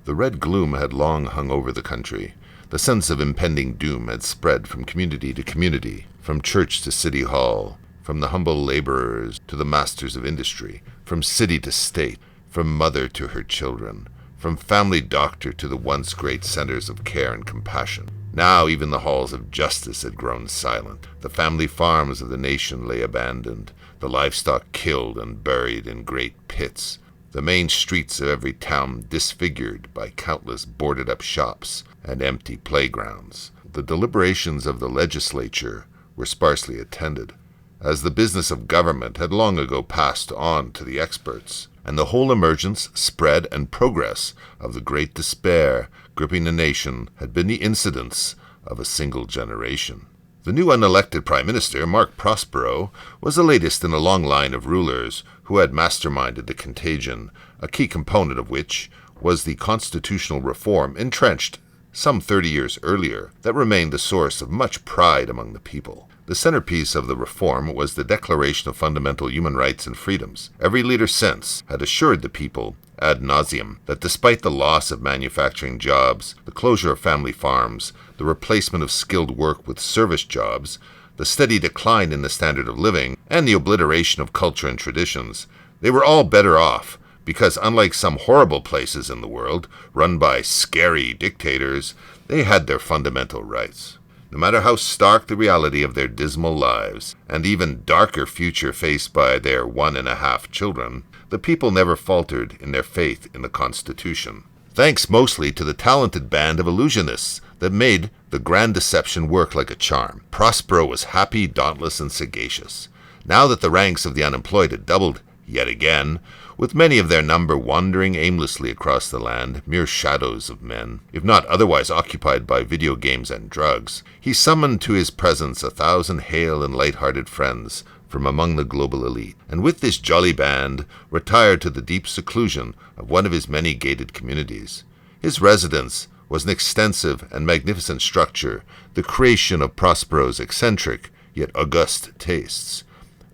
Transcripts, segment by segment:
The red gloom had long hung over the country. The sense of impending doom had spread from community to community, from church to city hall, from the humble laborers to the masters of industry, from city to state, from mother to her children, from family doctor to the once great centers of care and compassion. Now even the halls of justice had grown silent. The family farms of the nation lay abandoned, the livestock killed and buried in great pits, the main streets of every town disfigured by countless boarded-up shops and empty playgrounds. The deliberations of the legislature were sparsely attended, as the business of government had long ago passed on to the experts, and the whole emergence, spread, and progress of the great despair gripping the nation had been the incidents of a single generation. The new unelected Prime Minister, Mark Prospero, was the latest in a long line of rulers who had masterminded the contagion, a key component of which was the constitutional reform entrenched some 30 years earlier that remained the source of much pride among the people. The centerpiece of the reform was the Declaration of Fundamental Human Rights and Freedoms. Every leader since had assured the people ad nauseum that despite the loss of manufacturing jobs, the closure of family farms, the replacement of skilled work with service jobs, the steady decline in the standard of living, and the obliteration of culture and traditions, they were all better off because, unlike some horrible places in the world, run by scary dictators, they had their fundamental rights. No matter how stark the reality of their dismal lives, and even darker future faced by their 1.5 children, the people never faltered in their faith in the Constitution. Thanks mostly to the talented band of illusionists that made the grand deception work like a charm, Prospero was happy, dauntless, and sagacious. Now that the ranks of the unemployed had doubled yet again, with many of their number wandering aimlessly across the land, mere shadows of men, if not otherwise occupied by video games and drugs, he summoned to his presence 1,000 hale and light-hearted friends from among the global elite, and with this jolly band retired to the deep seclusion of one of his many gated communities. His residence was an extensive and magnificent structure, the creation of Prospero's eccentric yet august tastes.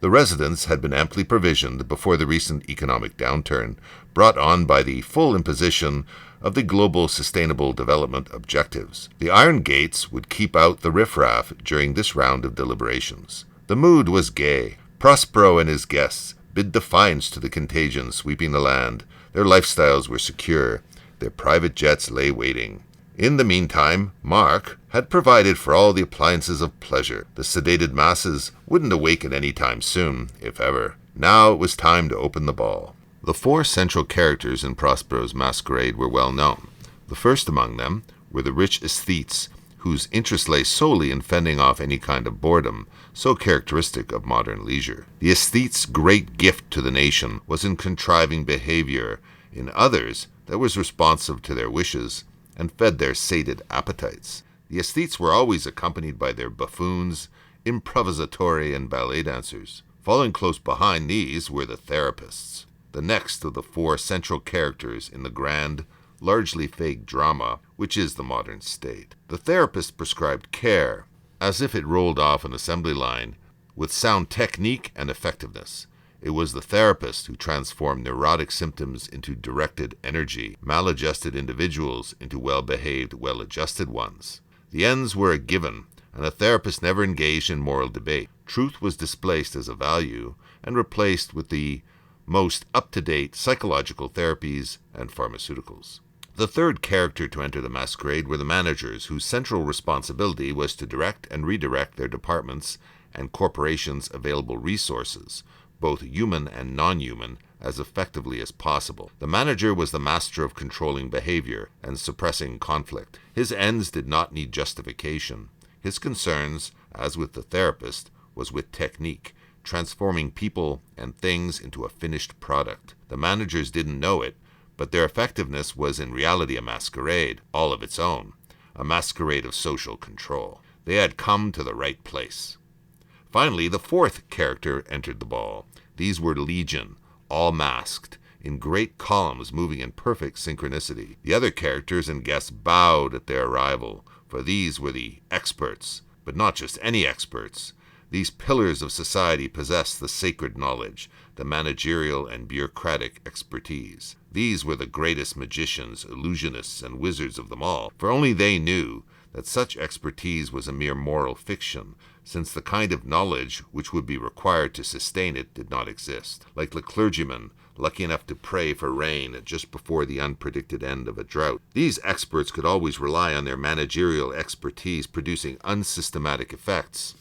The residence had been amply provisioned before the recent economic downturn, brought on by the full imposition of the global sustainable development objectives. The iron gates would keep out the riffraff during this round of deliberations. The mood was gay. Prospero and his guests bid defiance to the contagion sweeping the land. Their lifestyles were secure. Their private jets lay waiting. In the meantime, Mark had provided for all the appliances of pleasure. The sedated masses wouldn't awaken any time soon, if ever. Now it was time to open the ball. The 4 central characters in Prospero's masquerade were well known. The first among them were the rich aesthetes, whose interest lay solely in fending off any kind of boredom, so characteristic of modern leisure. The aesthetes' great gift to the nation was in contriving behavior in others that was responsive to their wishes and fed their sated appetites. The aesthetes were always accompanied by their buffoons, improvisatori, and ballet dancers. Following close behind these were the therapists, the next of the 4 central characters in the grand, largely fake drama, which is the modern state. The therapist prescribed care, as if it rolled off an assembly line, with sound technique and effectiveness. It was the therapist who transformed neurotic symptoms into directed energy, maladjusted individuals into well-behaved, well-adjusted ones. The ends were a given, and a therapist never engaged in moral debate. Truth was displaced as a value and replaced with the most up-to-date psychological therapies and pharmaceuticals. The third character to enter the masquerade were the managers, whose central responsibility was to direct and redirect their departments and corporations' available resources, both human and non-human, as effectively as possible. The manager was the master of controlling behavior and suppressing conflict. His ends did not need justification. His concerns, as with the therapist, was with technique, transforming people and things into a finished product. The managers didn't know it, but their effectiveness was in reality a masquerade, all of its own, a masquerade of social control. They had come to the right place. Finally, the 4th character entered the ball. These were legion, all masked, in great columns moving in perfect synchronicity. The other characters and guests bowed at their arrival, for these were the experts, but not just any experts. These pillars of society possessed the sacred knowledge, the managerial and bureaucratic expertise. These were the greatest magicians, illusionists, and wizards of them all, for only they knew that such expertise was a mere moral fiction, since the kind of knowledge which would be required to sustain it did not exist. Like the clergyman, lucky enough to pray for rain just before the unpredicted end of a drought, these experts could always rely on their managerial expertise producing unsystematic effects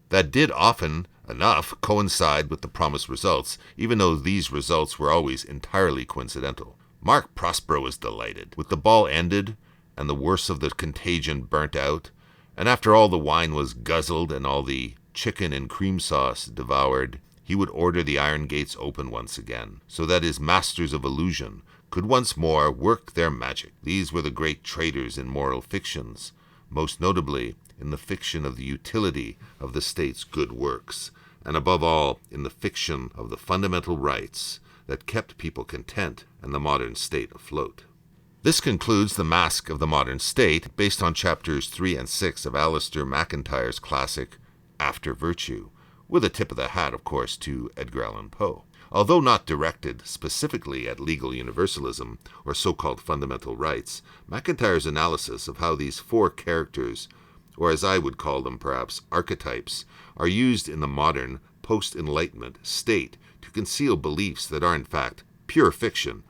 that did often enough coincide with the promised results, even though these results were always entirely coincidental. Mark Prospero was delighted. With the ball ended, and the worst of the contagion burnt out, and after all the wine was guzzled and all the chicken and cream sauce devoured, he would order the iron gates open once again, so that his masters of illusion could once more work their magic. These were the great traders in moral fictions, most notably in the fiction of the utility of the state's good works, and above all in the fiction of the fundamental rights that kept people content and the modern state afloat. This concludes the Masque of the Modern State, based on chapters 3 and 6 of Alasdair MacIntyre's classic After Virtue, with a tip of the hat, of course, to Edgar Allan Poe. Although not directed specifically at legal universalism or so-called fundamental rights, MacIntyre's analysis of how these four characters, or as I would call them perhaps archetypes, are used in the modern post-Enlightenment state to conceal beliefs that are in fact pure fiction,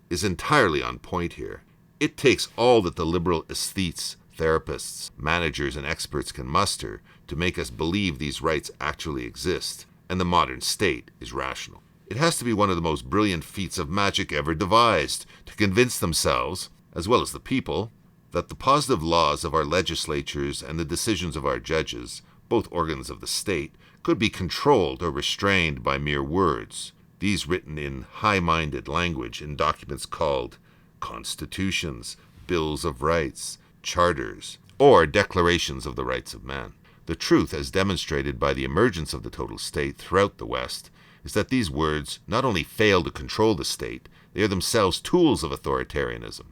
is entirely on point here. It takes all that the liberal aesthetes, therapists, managers, and experts can muster to make us believe these rights actually exist, and the modern state is rational. It has to be one of the most brilliant feats of magic ever devised to convince themselves, as well as the people, that the positive laws of our legislatures and the decisions of our judges, both organs of the state, could be controlled or restrained by mere words, these written in high-minded language in documents called constitutions, bills of rights, charters, or declarations of the rights of man. The truth, as demonstrated by the emergence of the total state throughout the West, is that these words not only fail to control the state, they are themselves tools of authoritarianism.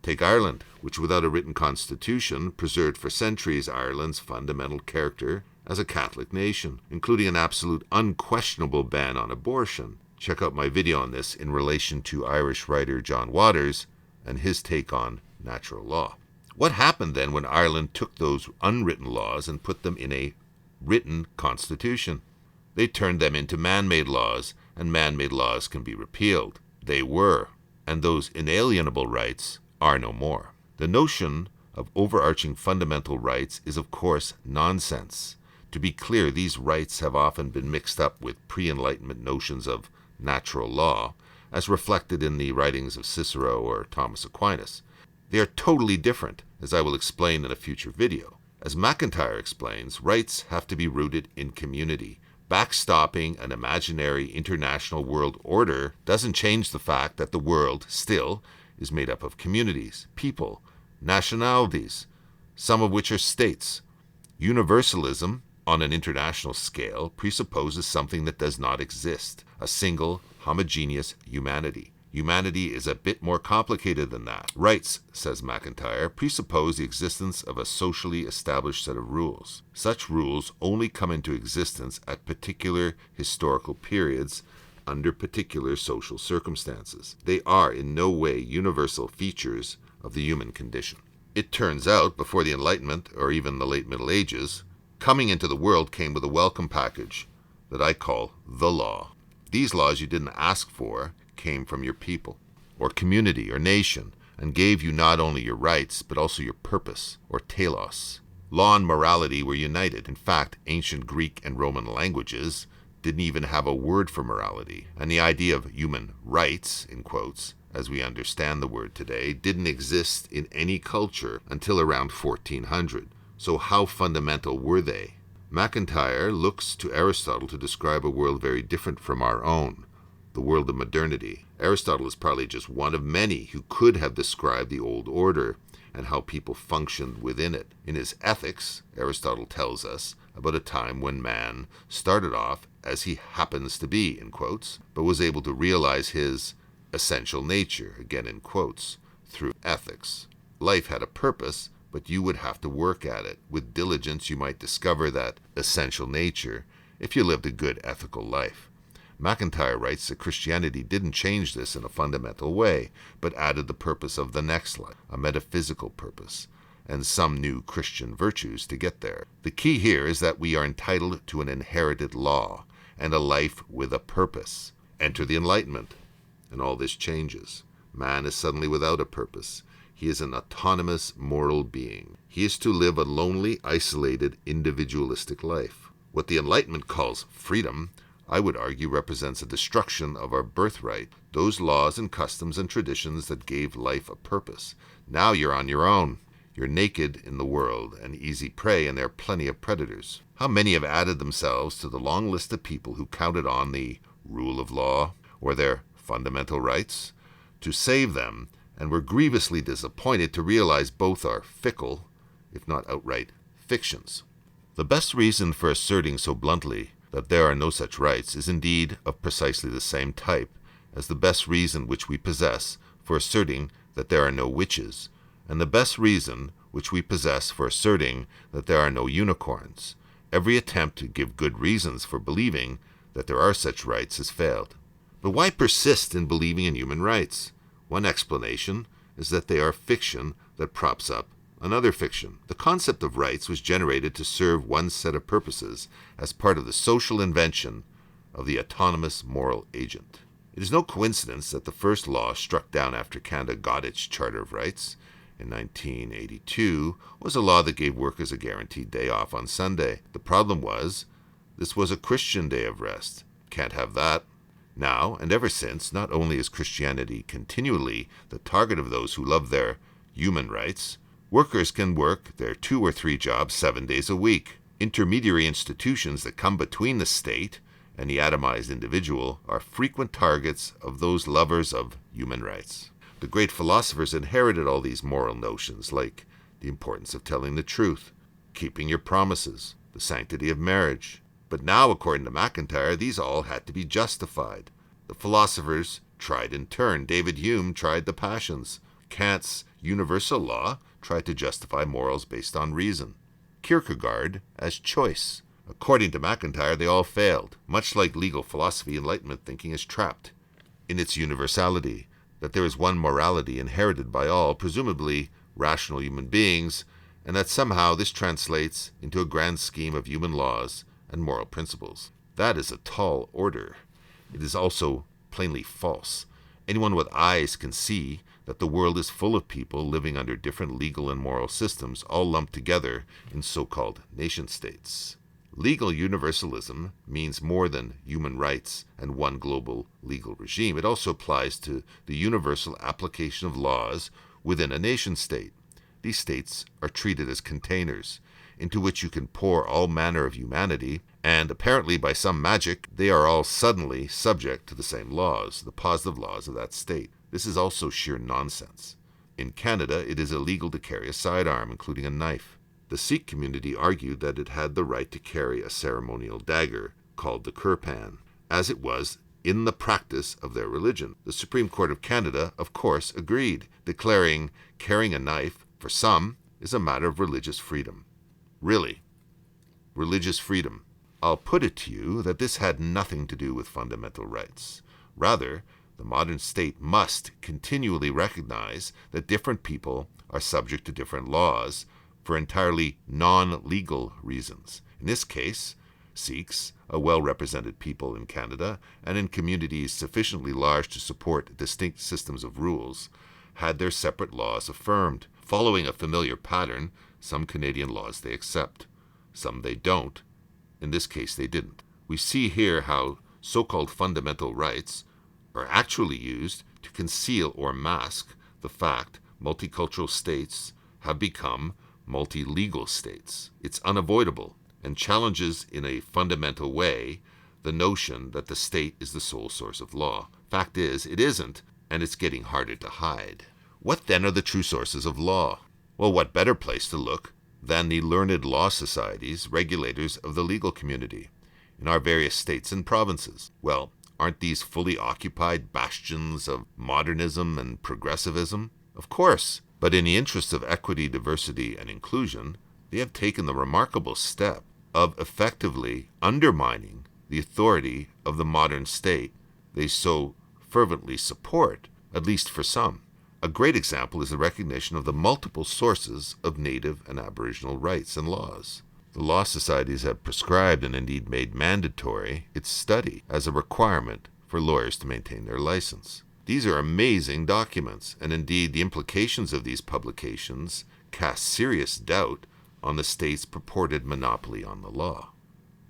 Take Ireland, which without a written constitution preserved for centuries Ireland's fundamental character as a Catholic nation, including an absolute unquestionable ban on abortion. Check out my video on this in relation to Irish writer John Waters and his take on natural law. What happened then when Ireland took those unwritten laws and put them in a written constitution? They turned them into man-made laws, and man-made laws can be repealed. They were, and those inalienable rights are no more. The notion of overarching fundamental rights is of course nonsense. To be clear, these rights have often been mixed up with pre-Enlightenment notions of natural law, as reflected in the writings of Cicero or Thomas Aquinas. They are totally different, as I will explain in a future video. As MacIntyre explains, rights have to be rooted in community. Backstopping an imaginary international world order doesn't change the fact that the world still is made up of communities, people, nationalities, some of which are states. Universalism, on an international scale, presupposes something that does not exist, a single, homogeneous humanity. Humanity is a bit more complicated than that. Rights, says MacIntyre, presuppose the existence of a socially established set of rules. Such rules only come into existence at particular historical periods under particular social circumstances. They are in no way universal features of the human condition. It turns out, before the Enlightenment, or even the late Middle Ages, coming into the world came with a welcome package that I call the law. These laws you didn't ask for came from your people, or community, or nation, and gave you not only your rights, but also your purpose, or telos. Law and morality were united. In fact, ancient Greek and Roman languages didn't even have a word for morality, and the idea of human rights, in quotes, as we understand the word today, didn't exist in any culture until around 1400. So how fundamental were they? MacIntyre looks to Aristotle to describe a world very different from our own, the world of modernity. Aristotle is probably just one of many who could have described the old order and how people functioned within it. In his Ethics, Aristotle tells us about a time when man started off as he happens to be, in quotes, but was able to realize his essential nature, again in quotes, through ethics. Life had a purpose, but you would have to work at it. With diligence, you might discover that essential nature, if you lived a good ethical life. MacIntyre writes that Christianity didn't change this in a fundamental way, but added the purpose of the next life, a metaphysical purpose, and some new Christian virtues to get there. The key here is that we are entitled to an inherited law and a life with a purpose. Enter the Enlightenment, and all this changes. Man is suddenly without a purpose. He is an autonomous moral being. He is to live a lonely, isolated, individualistic life. What the Enlightenment calls freedom, I would argue, represents a destruction of our birthright, those laws and customs and traditions that gave life a purpose. Now you're on your own. You're naked in the world, an easy prey, and there are plenty of predators. How many have added themselves to the long list of people who counted on the rule of law, or their fundamental rights, to save them, and were grievously disappointed to realize both are fickle, if not outright fictions. The best reason for asserting so bluntly that there are no such rights is indeed of precisely the same type as the best reason which we possess for asserting that there are no witches, and the best reason which we possess for asserting that there are no unicorns. Every attempt to give good reasons for believing that there are such rights has failed. But why persist in believing in human rights? One explanation is that they are fiction that props up another fiction. The concept of rights was generated to serve one set of purposes as part of the social invention of the autonomous moral agent. It is no coincidence that the first law struck down after Canada got its Charter of Rights in 1982 was a law that gave workers a guaranteed day off on Sunday. The problem was, this was a Christian day of rest. Can't have that. Now, and ever since, not only is Christianity continually the target of those who love their human rights, workers can work their 2 or 3 jobs 7 days a week. Intermediary institutions that come between the state and the atomized individual are frequent targets of those lovers of human rights. The great philosophers inherited all these moral notions, like the importance of telling the truth, keeping your promises, the sanctity of marriage. But now, according to MacIntyre, these all had to be justified. The philosophers tried in turn. David Hume tried the passions. Kant's universal law tried to justify morals based on reason. Kierkegaard as choice. According to MacIntyre, they all failed. Much like legal philosophy, Enlightenment thinking is trapped in its universality, that there is one morality inherited by all, presumably rational human beings, and that somehow this translates into a grand scheme of human laws and moral principles. That is a tall order. It is also plainly false. Anyone with eyes can see that the world is full of people living under different legal and moral systems, all lumped together in so-called nation-states. Legal universalism means more than human rights and one global legal regime. It also applies to the universal application of laws within a nation-state. These states are treated as containers into which you can pour all manner of humanity, and apparently by some magic, they are all suddenly subject to the same laws, the positive laws of that state. This is also sheer nonsense. In Canada, it is illegal to carry a sidearm, including a knife. The Sikh community argued that it had the right to carry a ceremonial dagger, called the kirpan, as it was in the practice of their religion. The Supreme Court of Canada, of course, agreed, declaring carrying a knife, for some, is a matter of religious freedom. Really, religious freedom. I'll put it to you that this had nothing to do with fundamental rights. Rather, the modern state must continually recognize that different people are subject to different laws for entirely non-legal reasons. In this case, Sikhs, a well-represented people in Canada, and in communities sufficiently large to support distinct systems of rules, had their separate laws affirmed. Following a familiar pattern, some Canadian laws they accept, some they don't. In this case, they didn't. We see here how so-called fundamental rights are actually used to conceal or mask the fact multicultural states have become multi-legal states. It's unavoidable and challenges in a fundamental way the notion that the state is the sole source of law. Fact is, it isn't, and it's getting harder to hide. What then are the true sources of law? Well, what better place to look than the learned law societies, regulators of the legal community, in our various states and provinces? Well, aren't these fully occupied bastions of modernism and progressivism? Of course, but in the interest of equity, diversity, and inclusion, they have taken the remarkable step of effectively undermining the authority of the modern state they so fervently support, at least for some. A great example is the recognition of the multiple sources of native and aboriginal rights and laws. The law societies have prescribed and indeed made mandatory its study as a requirement for lawyers to maintain their license. These are amazing documents, and indeed the implications of these publications cast serious doubt on the state's purported monopoly on the law.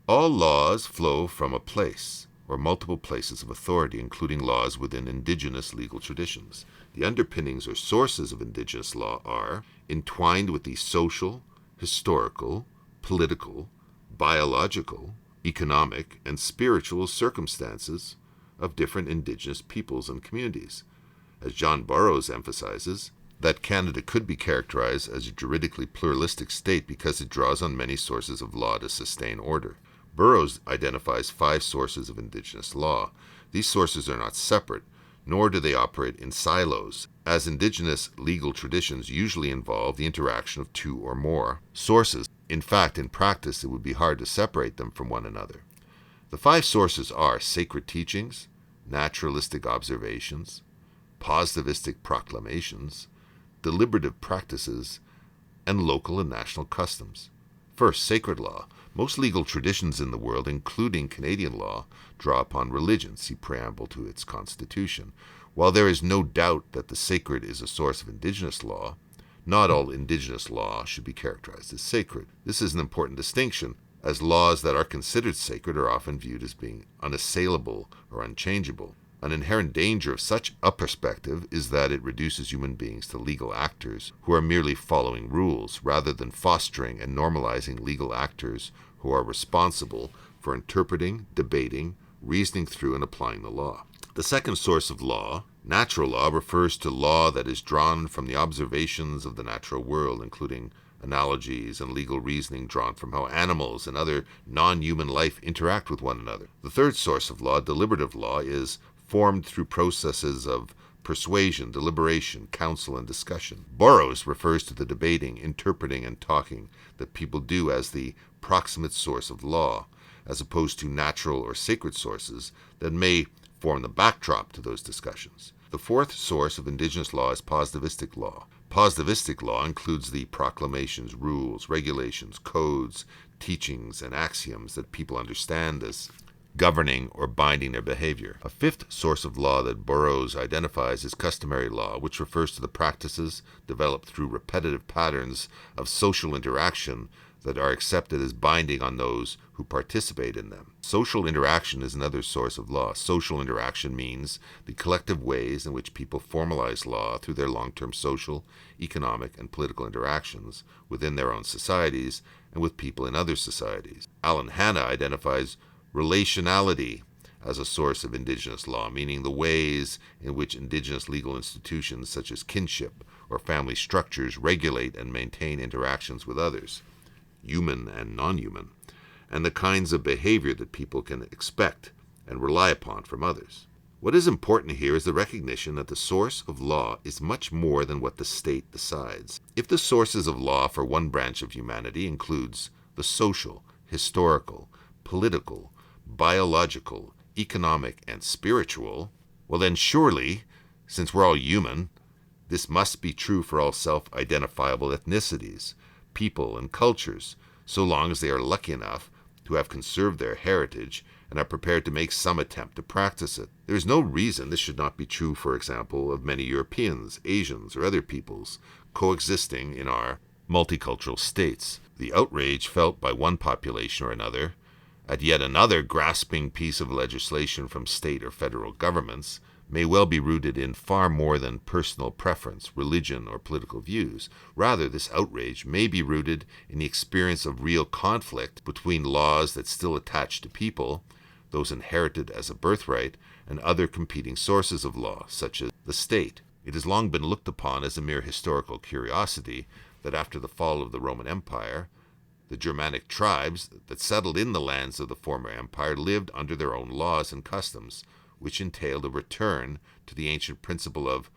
All laws flow from a place, or multiple places of authority, including laws within indigenous legal traditions. The underpinnings or sources of indigenous law are entwined with the social, historical, political, biological, economic, and spiritual circumstances of different indigenous peoples and communities. As John Burroughs emphasizes, that Canada could be characterized as a juridically pluralistic state because it draws on many sources of law to sustain order. Burroughs identifies 5 sources of Indigenous law. These sources are not separate, nor do they operate in silos, as Indigenous legal traditions usually involve the interaction of 2 or more sources. In fact, in practice, it would be hard to separate them from one another. The 5 sources are sacred teachings, naturalistic observations, positivistic proclamations, deliberative practices, and local and national customs. First, sacred law. Most legal traditions in the world, including Canadian law, draw upon religion, see preamble to its constitution. While there is no doubt that the sacred is a source of Indigenous law, not all Indigenous law should be characterized as sacred. This is an important distinction, as laws that are considered sacred are often viewed as being unassailable or unchangeable. An inherent danger of such a perspective is that it reduces human beings to legal actors who are merely following rules, rather than fostering and normalizing legal actors who are responsible for interpreting, debating, reasoning through, and applying the law. The second source of law, natural law, refers to law that is drawn from the observations of the natural world, including analogies and legal reasoning drawn from how animals and other non-human life interact with one another. The third source of law, deliberative law, is formed through processes of persuasion, deliberation, counsel, and discussion. Burroughs refers to the debating, interpreting, and talking that people do as the proximate source of law, as opposed to natural or sacred sources that may form the backdrop to those discussions. The fourth source of Indigenous law is positivistic law. Positivistic law includes the proclamations, rules, regulations, codes, teachings, and axioms that people understand as governing or binding their behavior. A fifth source of law that Burroughs identifies is customary law, which refers to the practices developed through repetitive patterns of social interaction that are accepted as binding on those who participate in them. Social interaction is another source of law. Social interaction means the collective ways in which people formalize law through their long-term social, economic, and political interactions within their own societies and with people in other societies. Alan Hanna identifies relationality as a source of Indigenous law, meaning the ways in which Indigenous legal institutions such as kinship or family structures regulate and maintain interactions with others, human and non-human, and the kinds of behavior that people can expect and rely upon from others. What is important here is the recognition that the source of law is much more than what the state decides. If the sources of law for one branch of humanity includes the social, historical, political, biological, economic, and spiritual, well then surely, since we're all human, this must be true for all self-identifiable ethnicities, people, and cultures, so long as they are lucky enough to have conserved their heritage and are prepared to make some attempt to practice it. There is no reason this should not be true, for example, of many Europeans, Asians, or other peoples coexisting in our multicultural states. The outrage felt by one population or another at yet another grasping piece of legislation from state or federal governments may well be rooted in far more than personal preference, religion, or political views. Rather, this outrage may be rooted in the experience of real conflict between laws that still attach to people, those inherited as a birthright, and other competing sources of law, such as the state. It has long been looked upon as a mere historical curiosity that after the fall of the Roman Empire, the Germanic tribes that settled in the lands of the former empire lived under their own laws and customs, which entailed a return to the ancient principle of,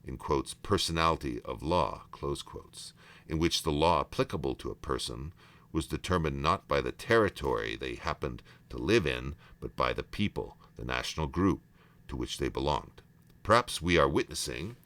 in quotes, personality of law, close quotes, in which the law applicable to a person was determined not by the territory they happened to live in, but by the people, the national group to which they belonged. Perhaps we are witnessing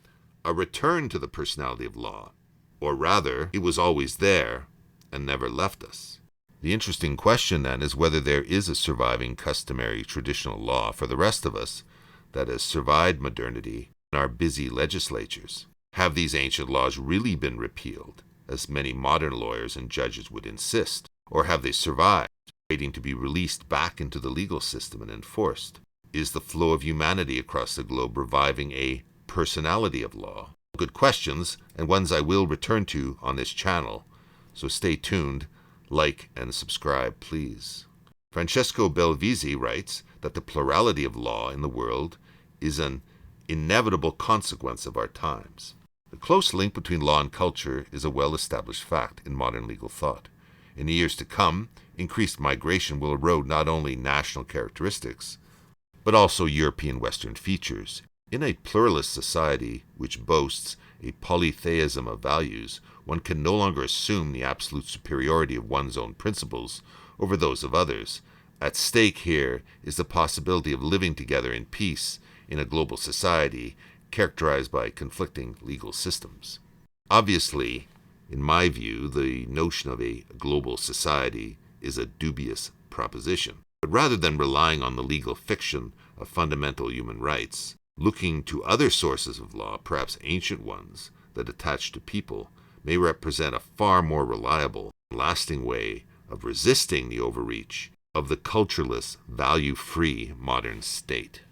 a return to the personality of law, or rather, it was always there and never left us. The interesting question then is whether there is a surviving customary traditional law for the rest of us that has survived modernity in our busy legislatures. Have these ancient laws really been repealed, as many modern lawyers and judges would insist, or have they survived, waiting to be released back into the legal system and enforced? Is the flow of humanity across the globe reviving a personality of law? Good questions, and ones I will return to on this channel, so stay tuned, like and subscribe, please. Francesco Belvisi writes that the plurality of law in the world is an inevitable consequence of our times. The close link between law and culture is a well-established fact in modern legal thought. In the years to come, increased migration will erode not only national characteristics, but also European Western features. In a pluralist society which boasts a polytheism of values, one can no longer assume the absolute superiority of one's own principles over those of others. At stake here is the possibility of living together in peace in a global society characterized by conflicting legal systems. Obviously, in my view, the notion of a global society is a dubious proposition. But rather than relying on the legal fiction of fundamental human rights, looking to other sources of law, perhaps ancient ones, that attach to people, may represent a far more reliable, lasting way of resisting the overreach of the cultureless, value-free modern state.